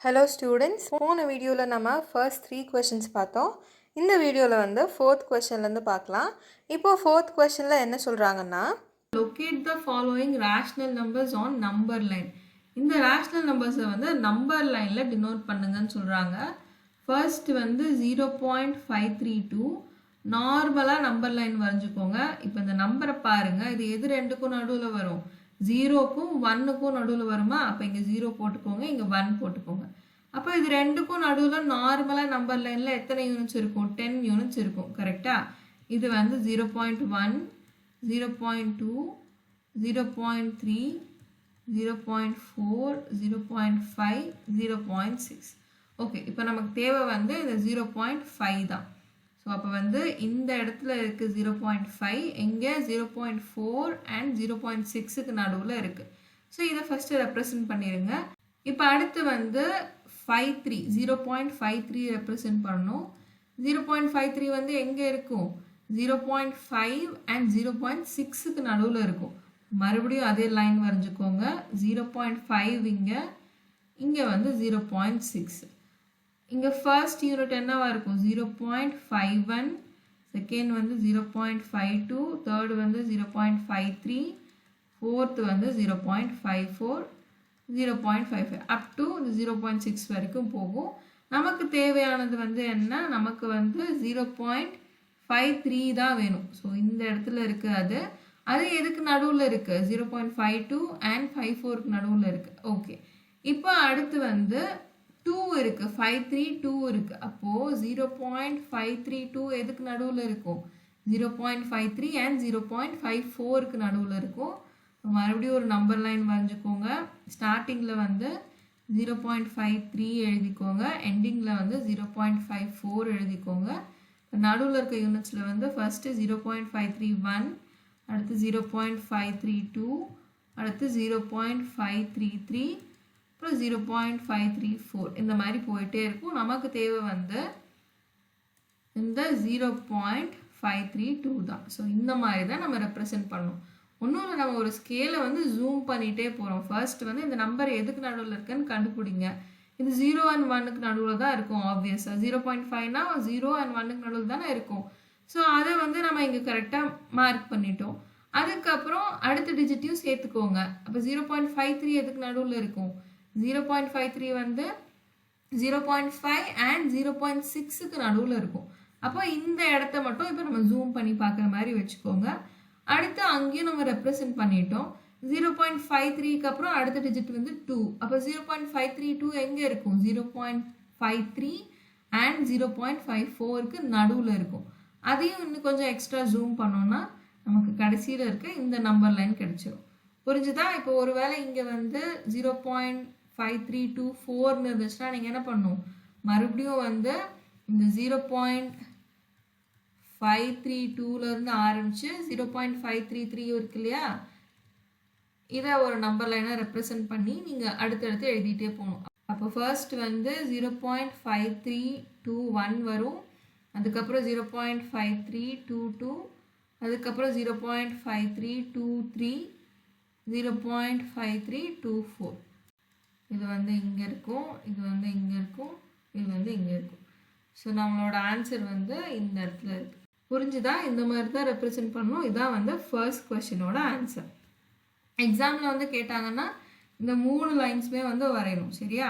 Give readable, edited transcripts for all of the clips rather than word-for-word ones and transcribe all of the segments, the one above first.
Hello students, போன வீடியோவில் நம்ம ஃபர்ஸ்ட் 3 questions பார்த்தோம். இந்த வீடியோவில் வந்து 4th questionலேருந்து பார்க்கலாம். இப்போ 4th questionல என்ன சொல்கிறாங்கன்னா, locate the following rational numbers on number line. இந்த rational numbers வந்து நம்பர் லைனில் டினோட் பண்ணுங்கன்னு சொல்கிறாங்க. ஃபர்ஸ்ட் வந்து 0.532 நார்மலாக நம்பர் லைன் வரைஞ்சிக்கோங்க. இப்போ இந்த நம்பரை பாருங்கள், இது எது ரெண்டுக்கும் நடுவில் வரும்? 0க்கும் 1க்கும் நடுவில் வருமா? அப்போ இங்கே 0 போட்டுக்கோங்க, இங்கே 1 போட்டுக்கோங்க. அப்போ இது ரெண்டுக்கும் நடுவில் நார்மலாக நம்பர் லைனில் எத்தனை யூனிட்ஸ் இருக்கும்? 10 யூனிட்ஸ் இருக்கும். கரெக்டாக? இது வந்து 0.1, 0.2, 0.3, 0.4, 0.5, 0.6. ஓகே, இப்போ நமக்கு தேவை வந்து இந்த 0.5 தான். ஸோ அப்போ வந்து இந்த இடத்துல இருக்குது 0.5, எங்கே 0.4 அண்ட் 0.6க்கு நடுவில் இருக்குது. ஸோ இதை ஃபஸ்ட்டு ரெப்ரசன்ட் பண்ணிடுங்க. இப்போ அடுத்து வந்து 0.53 ரெப்ரசன்ட் பண்ணணும். 0.53 வந்து எங்கே இருக்கும்? 0.5 அண்ட் 0.6க்கு நடுவில் இருக்கும். மறுபடியும் அதே லைன் வரைஞ்சிக்கோங்க. 0.5 இங்கே வந்து 0.6. இங்கே ஃபர்ஸ்ட் யூனிட் என்னவா இருக்கும்? 0.51, செகண்ட் வந்து 0.52, தேர்டு வந்து 0.53, ஃபோர்த்து வந்து 0.54, 0.55 அப் டு 0.6 வரைக்கும் போகும். நமக்கு தேவையானது வந்து என்ன? நமக்கு வந்து 0.53 தான் வேணும். ஸோ இந்த இடத்துல இருக்குது. அது எதுக்கு நடுவில் இருக்குது? 0.52 அண்ட் 54க்கு நடுவில் இருக்குது. ஓகே, இப்போ அடுத்து வந்து 2 இருக்குது, 532 இருக்குது. அப்போது 0.532 எதுக்கு நடுவில் இருக்கும்? 0.53 அண்ட் 0.54க்கு நடுவில் இருக்கும். மறுபடியும் ஒரு நம்பர் லைன் வரைஞ்சிக்கோங்க. ஸ்டார்டிங்கில் வந்து 0.53 எழுதிக்கோங்க, எண்டிங்கில் வந்து 0.54 எழுதிக்கோங்க. நடுவில் இருக்க யூனிட்ஸில் வந்து ஃபஸ்ட்டு 0.531, அடுத்து 0.532, அடுத்து 0.533, அப்புறம் 0.534 இந்த மாதிரி போயிட்டே இருக்கும். நமக்கு தேவை வந்து இந்த 0.532 தான். ஸோ இந்த மாதிரி தான் நம்ம ரெப்ரசன்ட் பண்ணணும். ஒன்றும் இல்லை, நம்ம ஒரு ஸ்கேலை வந்து ஜூம் பண்ணிகிட்டே போகிறோம். ஃபர்ஸ்ட் வந்து இந்த நம்பர் எதுக்கு நடுவில் இருக்குன்னு கண்டுபிடிங்க. இது 0 அண்ட் 1க்கு நடுவில் தான் இருக்கும். ஆப்வியஸாக 0.5னா 0 அண்ட் 1க்கு நடுவில் தானே இருக்கும். ஸோ அதை வந்து நம்ம இங்கே கரெக்டாக மார்க் பண்ணிட்டோம். அதுக்கப்புறம் அடுத்த டிஜிட்டையும் சேர்த்துக்கோங்க. அப்போ 0.53 எதுக்கு நடுவில் இருக்கும்? 0.53 வந்து 0.5 அண்ட் 0.6க்கு நடுவில் இருக்கும். அப்போ இந்த இடத்த மட்டும் இப்போ நம்ம ஜூம் பண்ணி பார்க்குற மாதிரி வச்சுக்கோங்க. அடுத்து அங்கேயும் நம்ம ரெப்ரசன்ட் பண்ணிட்டோம். 0.53க்கு அப்புறம் அடுத்த டிஜிட் வந்து 2. அப்போ 0.532 எங்கே இருக்கும்? 0.53 அண்ட் 0.54க்கு நடுவில் இருக்கும். அதையும் இன்னும் கொஞ்சம் எக்ஸ்ட்ரா ஜூம் பண்ணோன்னா நமக்கு கடைசியில் இருக்க இந்த நம்பர் லைன் கிடைச்சிடும். புரிஞ்சுதா? இப்போ ஒருவேளை இங்கே வந்து 0.5324 இருந்துச்சுன்னா நீங்கள் என்ன பண்ணணும்? மறுபடியும் வந்து இந்த 0.532லேருந்து ஆரம்பித்து 0.533 இருக்கு இல்லையா, இதை ஒரு நம்பர் லைனாக ரெப்ரசன்ட் பண்ணி நீங்கள் அடுத்தடுத்து எழுதிட்டே போகணும். அப்போ ஃபர்ஸ்ட் வந்து 0.5321 வரும், அதுக்கப்புறம் 0.5322, அதுக்கப்புறம் 0.5323, 0.5324. இது வந்து இங்கே இருக்கும், இது வந்து இங்கே இருக்கும், இது வந்து இங்கே இருக்கும். ஸோ நம்மளோட ஆன்சர் வந்து இந்த இடத்துல இருக்குது. புரிஞ்சுதா? இந்த மாதிரி தான் ரெப்ரசன்ட் பண்ணணும். இதான் வந்து ஃபர்ஸ்ட் கொஸ்டினோட ஆன்சர். எக்ஸாமில் வந்து கேட்டாங்கன்னா இந்த 3 லைன்ஸுமே வந்து வரையணும். சரியா?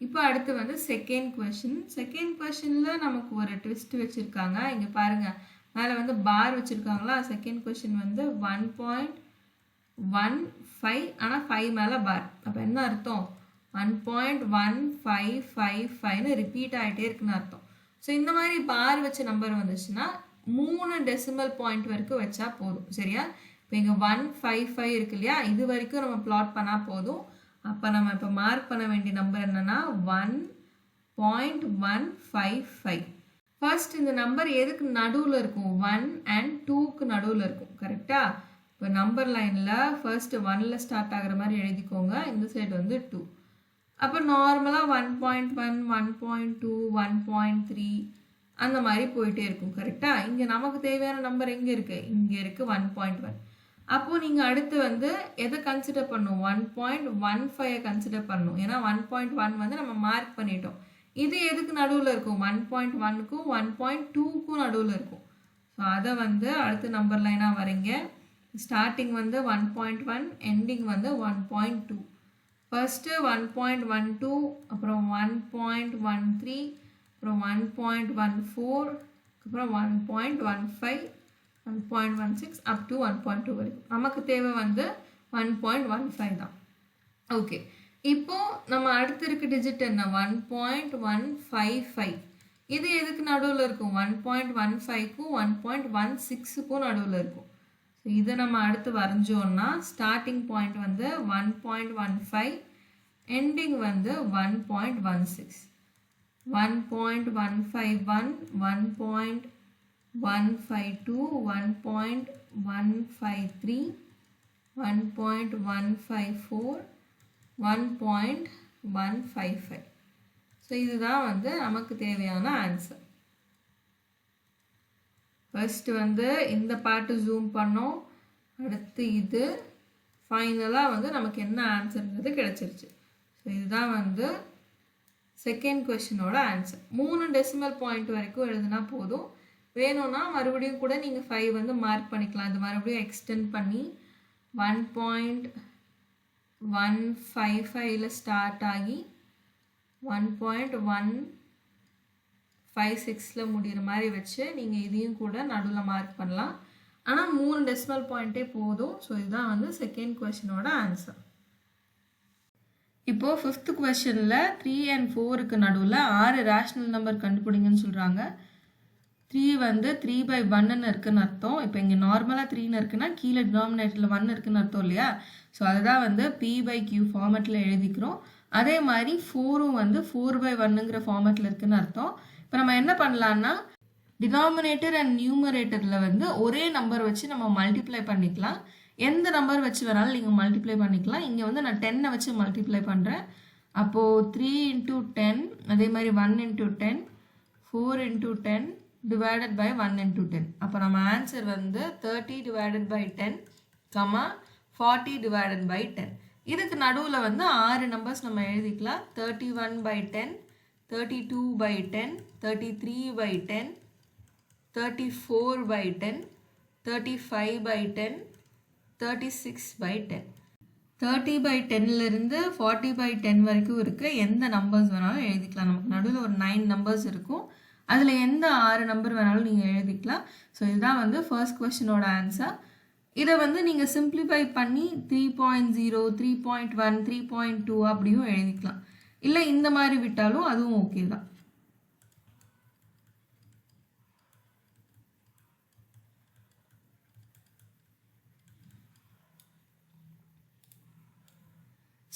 இப்போ அடுத்து வந்து செகண்ட் கொஸ்டின். செகண்ட் கொஸ்டினில் நமக்கு ஒரு ட்விஸ்ட் வச்சுருக்காங்க. இங்கே பாருங்கள், மேலே வந்து பார் வச்சுருக்காங்களா? செகண்ட் கொஸ்டின் வந்து 1.15, ஆனால் 5 மேலே பார். அப்போ என்ன அர்த்தம்? 1.1555ன்னு ரிப்பீட் ஆகிட்டே இருக்குன்னு அர்த்தம். ஸோ இந்த மாதிரி பார் வச்ச நம்பர் வந்துச்சுன்னா 3 டெசிமல் பாயிண்ட் வரைக்கும் வச்சா போதும். சரியா? இப்போ இங்கே 155 இருக்கு இல்லையா, இது வரைக்கும் நம்ம பிளாட் பண்ணால் போதும். அப்போ நம்ம இப்போ மார்க் பண்ண வேண்டிய நம்பர் என்னென்னா 1.155. ஃபர்ஸ்ட் இந்த நம்பர் எதுக்கு நடுவில் இருக்கும்? 1 அண்ட் 2க்கு நடுவில் இருக்கும். கரெக்டாக? இப்போ நம்பர் லைனில் ஃபர்ஸ்ட் 1ல் ஸ்டார்ட் ஆகிற மாதிரி எழுதிக்கோங்க, இந்த சைடு வந்து 2. அப்போ நார்மலாக 1.1, 1.2, 1.3 அந்த மாதிரி போயிட்டே இருக்கும். கரெக்டாக? இங்கே நமக்கு தேவையான நம்பர் எங்கே இருக்குது? இங்கே இருக்குது 1.1. அப்போது நீங்கள் அடுத்து வந்து எதை கன்சிடர் பண்ணணும், 1.15 கன்சிடர் பண்ணணும். ஏன்னா 1.1 வந்து நம்ம மார்க் பண்ணிட்டோம். இது எதுக்கு நடுவில் இருக்கும், 1.1க்கும் 1.2க்கும் நடுவில் இருக்கும். ஸோ அதை வந்து அடுத்த நம்பர் லைனாக வரீங்க. ஸ்டார்டிங் வந்து 1.1, எண்டிங் வந்து 1.2. ஃபர்ஸ்ட்டு 1.12, அப்புறம் 1.13, அப்புறம் 1.14, அப்புறம் 1.15, 1.16 அப் டு 1.2 வரைக்கும். நமக்கு தேவை வந்து 1.15 தான். ஓகே, இப்போது நம்ம அடுத்து இருக்க டிஜிட் என்ன, 1.155. இது எதுக்கு நடுவில் இருக்கும், 1.15க்கும் 1.16க்கும் நடுவில் இருக்கும். ஸோ இதை நம்ம அடுத்து வரைஞ்சோன்னா ஸ்டார்டிங் பாயிண்ட் வந்து 1.15, எண்டிங் வந்து 1.16. 1.151, 1.152, 1.153, 1.154, 1.155. ஸோ இதுதான் வந்து நமக்கு தேவையான ஆன்சர். ஃபர்ஸ்ட் வந்து இந்த பார்ட்டு ஜூம் பண்ணோம், அடுத்து இது, ஃபைனலாக வந்து நமக்கு என்ன ஆன்சர்ன்றது கிடச்சிருச்சு. ஸோ இதுதான் வந்து செகண்ட் கொஷினோட ஆன்சர். 3 டெசிமல் பாயிண்ட் வரைக்கும் எழுதுனா போதும். வேணும்னா மறுபடியும் கூட நீங்கள் 5 வந்து மார்க் பண்ணிக்கலாம். இது மறுபடியும் எக்ஸ்டெண்ட் பண்ணி 1.155ல் ஸ்டார்ட் ஆகி 1.156ல் முடிகிற மாதிரி வச்சு நீங்கள் இதையும் கூட நடுவில் மார்க் பண்ணலாம். ஆனால் 3 டெசிமல் பாயிண்ட்டே போதும். ஸோ இதுதான் வந்து செகண்ட் கொஷினோட ஆன்சர். இப்போது ஃபிஃப்த் கொஷனில் 3 and 4க்கு நடுவில் 6 ரேஷ்னல் நம்பர் கண்டுபிடிங்கன்னு சொல்கிறாங்க. 3 வந்து 3/1ன்னு இருக்குன்னு அர்த்தம். இப்போ இங்கே நார்மலாக 3ன்னு இருக்குன்னா கீழே டினாமினேட்டரில் 1 இருக்குன்னு அர்த்தம் இல்லையா? ஸோ அதுதான் வந்து P/Q ஃபார்மேட்டில் எழுதிக்கிறோம். அதே மாதிரி 4ம் வந்து 4/1ங்கிற ஃபார்மேட்டில் இருக்குன்னு அர்த்தம். இப்போ நம்ம என்ன பண்ணலான்னா டினாமினேட்டர் அண்ட் நியூமரேட்டரில் வந்து ஒரே நம்பர் வச்சு நம்ம மல்டிப்ளை பண்ணிக்கலாம். எந்த நம்பர் வச்சு வேணாலும் நீங்கள் மல்டிப்ளை பண்ணிக்கலாம். இங்கே வந்து நான் 10 வச்சு மல்டிப்ளை பண்ணுறேன். அப்போது 3 × 10, அதே மாதிரி 1 × 10, 4 × 10 டிவைடட் பை 1 × 10. அப்போ நம்ம ஆன்சர் வந்து 30 டிவைடட் பை 10, 40 டிவைடட் பை 10. இதுக்கு நடுவில் வந்து 6 நம்பர்ஸ் நம்ம எழுதிக்கலாம். 31/10, 32/10, 33/10, 34/10, 35/10, 36/10. 30/10லேருந்து 40/10 வரைக்கும் இருக்க எந்த நம்பர்ஸ் வேணாலும் எழுதிக்கலாம். நமக்கு நடுவில் ஒரு 9 நம்பர்ஸ் இருக்கும். அதில் எந்த 6 நம்பர் வேணாலும் நீங்கள் எழுதிக்கலாம். ஸோ இதுதான் வந்து ஃபர்ஸ்ட் கொஸ்டினோட ஆன்சர். இதை வந்து நீங்கள் சிம்பிளிஃபை பண்ணி 3.0, 3.1, 3.2 அப்படியும் எழுதிக்கலாம். இல்லை இந்த மாதிரி விட்டாலும் அதுவும் ஓகே தான்.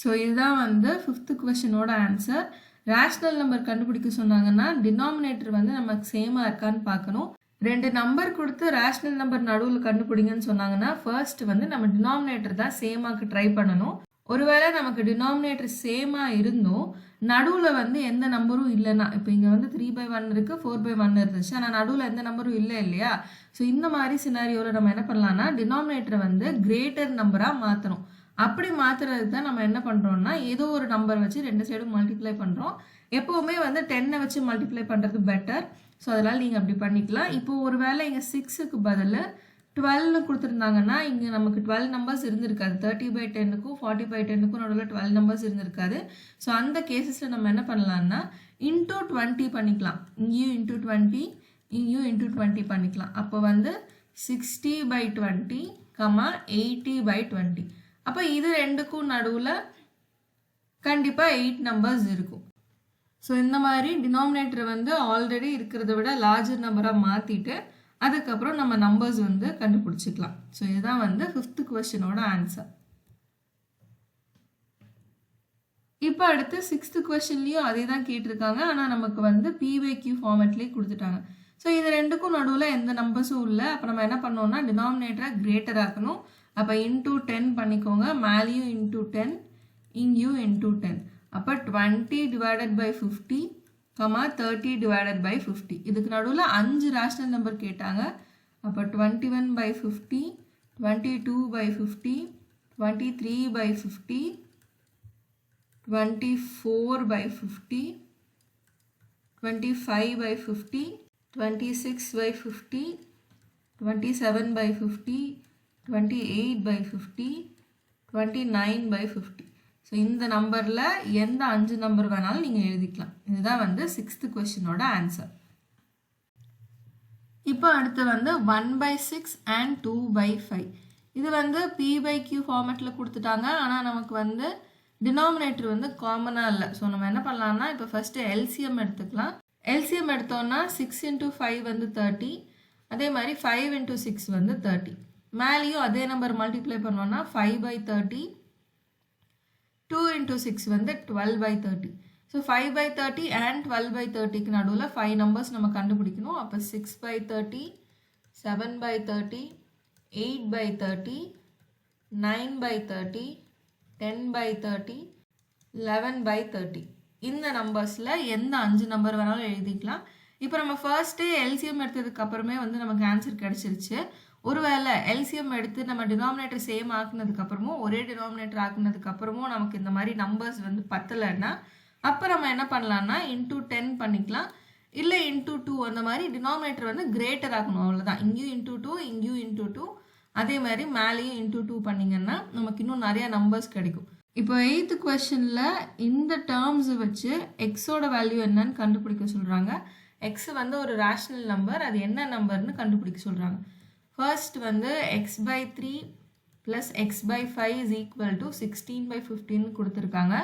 ஸோ இதுதான் வந்து ஃபிஃப்த் கொஸ்டினோட ஆன்சர். ரேஷ்னல் நம்பர் கண்டுபிடிக்க சொன்னாங்கன்னா டினாமினேட்டர் வந்து நமக்கு சேமாக இருக்கான்னு பார்க்கணும். 2 நம்பர் கொடுத்து ரேஷ்னல் நம்பர் நடுவில் கண்டுபிடிங்கன்னு சொன்னாங்கன்னா ஃபர்ஸ்ட் வந்து நம்ம டினாமினேட்டர் தான் சேமாக்கு ட்ரை பண்ணணும். ஒருவேளை நமக்கு டினாமினேட்டர் சேமாக இருந்தும் நடுவில் வந்து எந்த நம்பரும் இல்லைன்னா, இப்போ இங்கே வந்து 3/1 இருக்குது, 4/1 இருந்துச்சு, ஆனால் நடுவில் எந்த நம்பரும் இல்லை இல்லையா? ஸோ இந்த மாதிரி சினாரியோவில் நம்ம என்ன பண்ணலாம்னா டினாமினேட்டரை வந்து கிரேட்டர் நம்பராக மாற்றணும். அப்படி மாற்றுறதுக்கு தான் நம்ம என்ன பண்ணுறோம்னா ஏதோ ஒரு நம்பர் வச்சு 2 சைடும் மல்டிப்ளை பண்ணுறோம். எப்போவுமே வந்து 10 வச்சு மல்டிப்ளை பண்ணுறது பெட்டர். ஸோ அதனால் நீங்கள் அப்படி பண்ணிக்கலாம். இப்போது ஒரு வேளை இங்கே 6க்கு பதில் 12 கொடுத்துருந்தாங்கன்னா இங்கே நமக்கு 12 நம்பர்ஸ் இருந்திருக்காது. 30/10க்கும் 40/10க்கும் நடுவில் 12 நம்பர்ஸ் இருந்திருக்காது. ஸோ அந்த கேசஸில் நம்ம என்ன பண்ணலான்னா இன்டூ 20 பண்ணிக்கலாம். இங்கேயும் இன்டூ 20, இங்கேயும் இன்டூ 20 பண்ணிக்கலாம். அப்போ வந்து 60/20, 80/20. அப்போ இது ரெண்டுக்கும் நடுவில் கண்டிப்பாக 8 நம்பர்ஸ் இருக்கும். ஸோ இந்த மாதிரி டினாமினேட்டரை வந்து ஆல்ரெடி இருக்கிறத விட லார்ஜர் நம்பராக மாற்றிட்டு அதுக்கப்புறம் நம்ம நம்பர்ஸ் வந்து கண்டுபிடிச்சிக்கலாம். ஸோ இதுதான் வந்து ஃபிஃப்த் கொஸ்டினோட ஆன்சர். இப்போ அடுத்து 6th கொஸ்டின்லேயும் அதே தான் கேட்டிருக்காங்க. ஆனால் நமக்கு வந்து P/Q ஃபார்மேட்லேயே கொடுத்துட்டாங்க. ஸோ இது ரெண்டுக்கும் நடுவில் எந்த நம்பர்ஸும் இல்லை. அப்போ நம்ம என்ன பண்ணோம்னா டினாமினேட்டரை கிரேட்டர் ஆக்கணும். அப்போ இன்டூ 10 பண்ணிக்கோங்க. மேலேயும் இன்டூ 10, இங்கேயும் இன்டூ 10. அப்போ 20 டிவைடட் பை 50, 30 டிவைடட் பை 50. இதுக்கு நடுவில் 5 ரேஷ்னல் நம்பர் கேட்டாங்க. அப்போ 21/50, 22 by 50, 23 by 50, 24 by 50, 25 by 50, 26 by 50, 27 by 50, 28 by 50, 29 by 50. So இந்த நம்பரில் எந்த 5 நம்பர் வேணாலும் நீங்கள் எழுதிக்கலாம். இதுதான் வந்து 6th கொஸ்டினோட ஆன்சர். இப்போ அடுத்து வந்து 1/6 and 2/5. இது வந்து p/q ஃபார்மேட்டில் கொடுத்துட்டாங்க. ஆனால் நமக்கு வந்து டினாமினேட்டர் வந்து காமனாக இல்லை. ஸோ நம்ம என்ன பண்ணலாம்னா இப்போ ஃபஸ்ட்டு எல்சிஎம் எடுத்துக்கலாம். எல்சிஎம் எடுத்தோன்னா 6 into 5 வந்து 30. அதே மாதிரி 5 into 6 வந்து 30. மேலேயும் அதே நம்பர் மல்டிப்ளை பண்ணோன்னா 5/30. 2 into 6 வந்து 12/30. ஸோ 5/30 and 12/30க்கு நடுவில் 5 நம்பர்ஸ் நம்ம கண்டுபிடிக்கணும். அப்போ 6/30, 7/30, 8/30, 9/30, 10/30, 11/30. இந்த நம்பர்ஸில் எந்த 5 நம்பர் வேணாலும் எழுதிக்கலாம். இப்போ நம்ம ஃபர்ஸ்ட்டே எல்சிஎம் எடுத்ததுக்கு அப்புறமே வந்து நமக்கு ஆன்சர் கிடச்சிருச்சு. ஒருவேளை எல்சிஎம் எடுத்து நம்ம டினாமினேட்டர் சேம் ஆக்குனதுக்கப்புறமும் ஒரே டினாமினேட்டர் ஆக்குனதுக்கப்புறமும் நமக்கு இந்த மாதிரி நம்பர்ஸ் வந்து பத்தலைன்னா அப்போ நம்ம என்ன பண்ணலான்னா into 10 பண்ணிக்கலாம். இல்லை into 2 அந்த மாதிரி டினாமினேட்டர் வந்து கிரேட்டர் ஆகணும். அவ்வளோதான். இங்கேயும் into 2, இங்கேயும் into 2, அதே மாதிரி மேலேயும் into 2 பண்ணிங்கன்னா நமக்கு இன்னும் நிறையா நம்பர்ஸ் கிடைக்கும். இப்போ 8th கொஸ்டினில் இந்த டேர்ம்ஸை வச்சு எக்ஸோட வேல்யூ என்னன்னு கண்டுபிடிக்க சொல்கிறாங்க. எக்ஸ் வந்து ஒரு ரேஷ்னல் நம்பர், அது என்ன நம்பர்னு கண்டுபிடிக்க சொல்கிறாங்க. ஃபர்ஸ்ட் வந்து x/3 + x/5 is equal to 16/15 கொடுத்துருக்காங்க.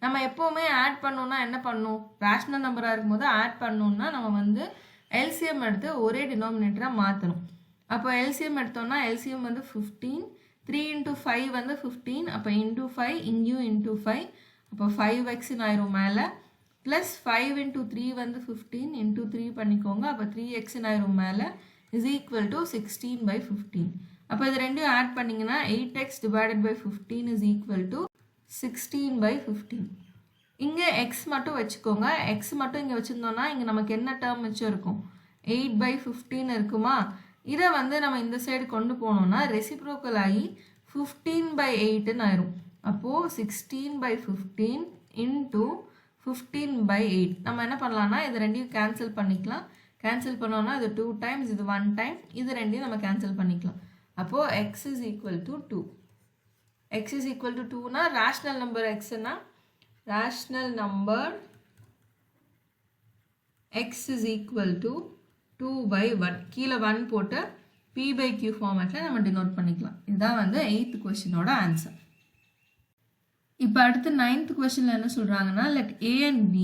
நம்ம எப்போவுமே ஆட் பண்ணோன்னா என்ன பண்ணணும்? ரேஷ்னல் நம்பராக இருக்கும்போது ஆட் பண்ணோன்னா நம்ம வந்து எல்சிஎம் எடுத்து ஒரே டினாமினேட்டராக மாற்றணும். அப்போ எல்சிஎம் எடுத்தோன்னா எல்சிஎம் வந்து 15, 3 into 5 வந்து 15, அப்போ into 5, இங்கேயும் into 5, அப்போ 5x ஆயிரும் மேலே, ப்ளஸ் 5 into 3 வந்து 15, into 3 பண்ணிக்கோங்க, அப்போ 3x ஆயிரும் மேலே, is equal to 16/15. அப்போ இது ரெண்டையும் ஆட் பண்ணிங்கன்னா 8x divided by 15 is equal to 16/15. இங்கே எக்ஸ் மட்டும் வச்சுக்கோங்க. எக்ஸ் மட்டும் இங்கே வச்சுருந்தோன்னா இங்கே நமக்கு என்ன டேர்ம் மிச்சம் இருக்கும்? 8/15 இருக்குமா? இதை வந்து நம்ம இந்த சைடு கொண்டு போனோம்னா ரெசிப்ரோக்கல் ஆகி 15/8ன்னு ஆயிரும். அப்போது 16/15 into 15/8. நம்ம என்ன பண்ணலாம்னா இது ரெண்டையும் கேன்சல் பண்ணிக்கலாம். கேன்சல் பண்ணோன்னா இது 2 times, இது 1 time, இது ரெண்டையும் நம்ம கேன்சல் பண்ணிக்கலாம். அப்போது x is equal to 2. x is equal to 2னா ரேஷ்னல் நம்பர் xனா rational number x is equal to 2/1. கீழே 1 போட்டு p/q ஃபார்மேட்டில் நம்ம டினோட் பண்ணிக்கலாம். இதுதான் வந்து 8th கொஸ்டினோட ஆன்சர். இப்போ அடுத்து 9th கொஸ்டினில் என்ன சொல்கிறாங்கன்னா, let a and b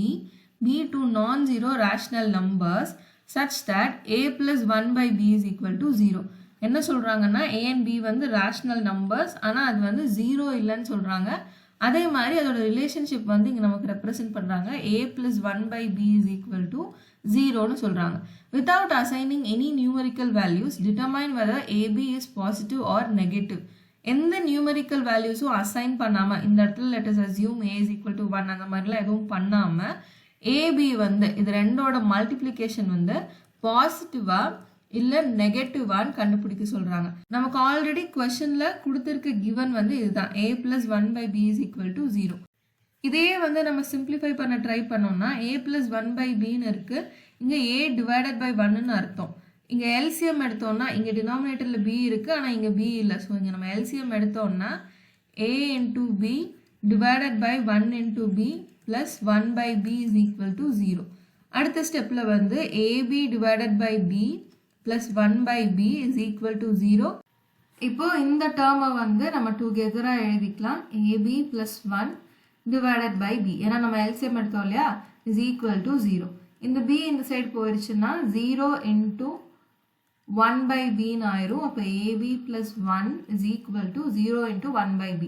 be two non-zero rational numbers such that a plus 1/b is equal to 0. என்ன சொல்கிறாங்கன்னா a and b வந்து ரேஷ்னல் நம்பர்ஸ், ஆனால் அது வந்து 0 இல்லைன்னு சொல்கிறாங்க. அதே மாதிரி அதோட ரிலேஷன்ஷிப் வந்து இங்கே நமக்கு ரெப்ரசென்ட் பண்ணுறாங்க. a plus 1/b is equal to 0ன்னு சொல்கிறாங்க. without assigning any numerical values, determine whether ab is positive or negative. எந்த நியூமரிக்கல் வேல்யூஸும் அசைன் பண்ணாமல் இந்த இடத்துல let us assume a is equal to 1 அந்த மாதிரிலாம் எதுவும் பண்ணாமல் ஏபி வந்து இது ரெண்டோட மல்டிப்ளிகேஷன் வந்து பாசிட்டிவாக இல்லை நெகட்டிவான்னு கண்டுபிடிக்க சொல்கிறாங்க. நமக்கு ஆல்ரெடி கொஷனில் கொடுத்துருக்க கிவன் வந்து இதுதான், a plus 1/b is equal to 0. இதே வந்து நம்ம சிம்பிளிஃபை பண்ண ட்ரை பண்ணோம்னா a plus 1/bன்னு இருக்குது, இங்கே a divided by 1ன்னு அர்த்தம். இங்கே எல்சிஎம் எடுத்தோம்னா இங்கே டினாமினேட்டரில் b இருக்குது, ஆனால் இங்கே b இல்லை. ஸோ இங்கே நம்ம எல்சிஎம் எடுத்தோம்னா a into b divided by 1 into b plus 1/b is equal to 0. அடுத்த ஸ்டெப்பில் வந்து ab divided by b plus 1/b is equal to 0. இப்போ இந்த டேர்மை வந்து நம்ம டுகெதராக எழுதிக்கலாம். ab plus 1 divided by b, ஏன்னா நம்ம எல்சிஎம் எடுத்தோம் இல்லையா, is equal to 0. இந்த b இந்த சைடு போயிடுச்சுன்னா 0 into 1/bன்னு ஆயிரும். அப்போ ab plus 1 is equal to 0 into 1/b.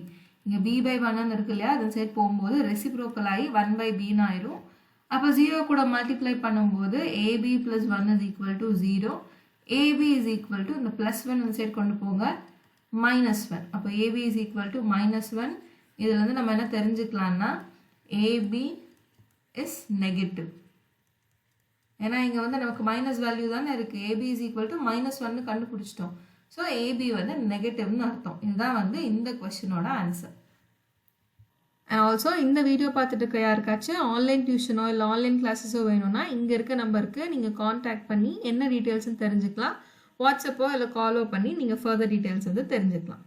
இங்கே b/1 இருக்கு இல்லையா, அந்த சைடு போகும்போது ரெசிப்ரோக்கல் ஆகி 1/bன்னு ஆயிரும். அப்போ 0 கூட மல்டிப்ளை பண்ணும்போது ab plus 1 is equal to 0. ab is equal to இந்த +1 இந்த சைடு கொண்டு போங்க -1. அப்போ ab is equal to -1. இதில் வந்து நம்ம என்ன தெரிஞ்சுக்கலாம்னா ab is negative. ஏன்னா இங்கே வந்து நமக்கு மைனஸ் வேல்யூ தானே இருக்குது. ab is equal to -1ன்னு கண்டுபிடிச்சிட்டோம். ஸோ ஏபி வந்து நெகட்டிவ்னு அர்த்தம். இதுதான் வந்து இந்த கொஸ்டினோட ஆன்சர். அண்ட் ஆல்சோ இந்த வீடியோ பார்த்துட்டு இருக்க யாருக்காச்சும் ஆன்லைன் டியூஷனோ இல்லை ஆன்லைன் கிளாஸஸோ வேணும்னா இங்கே இருக்க நம்பருக்கு நீங்கள் காண்டாக்ட் பண்ணி என்ன டீட்டெயில்ஸ்னு தெரிஞ்சுக்கலாம். வாட்ஸ்அப்போ இல்லை காலோ பண்ணி நீங்கள் ஃபர்தர் டீட்டெயில்ஸ் வந்து தெரிஞ்சுக்கலாம்.